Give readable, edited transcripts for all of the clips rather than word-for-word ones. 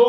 2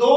2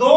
2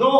2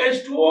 H2O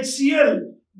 HCl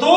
2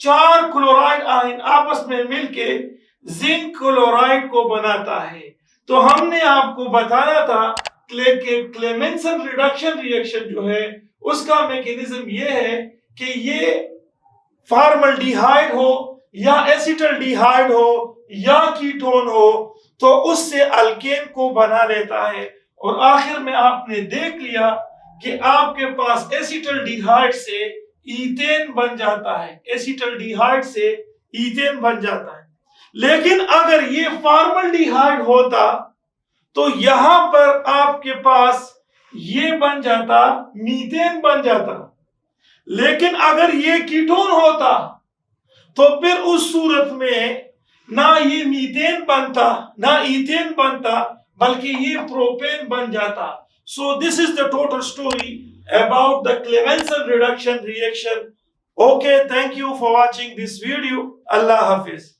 4 chloride ion आपस में मिलके जिंक क्लोराइड को बनाता है। तो हमने आपको बताया था कि क्लेमेंसन रिडक्शन रिएक्शन जो है उसका मैकेनिज्म ये है कि ये फॉर्मल्डिहाइड हो या एसिटल्डिहाइड हो या कीटोन हो तो उससे अल्केन को बना लेता है। और आखिर में आपने देख लिया कि आपके पास एसिटल्डिहाइड से ईथेन बन जाता है, एसिटल्डिहाइड से ईथेन बन जाता है। लेकिन अगर ये फॉर्मल्डिहाइड होता तो यहां पर आपके पास ये बन जाता, मीथेन बन जाता। लेकिन अगर ये कीटोन होता तो फिर उस सूरत में ना ये मीथेन बनता ना ईथेन बनता, बल्कि ये प्रोपेन बन जाता। So this is the total story about the Clemenson reduction reaction. Okay, thank you for watching this video. Allah Hafiz.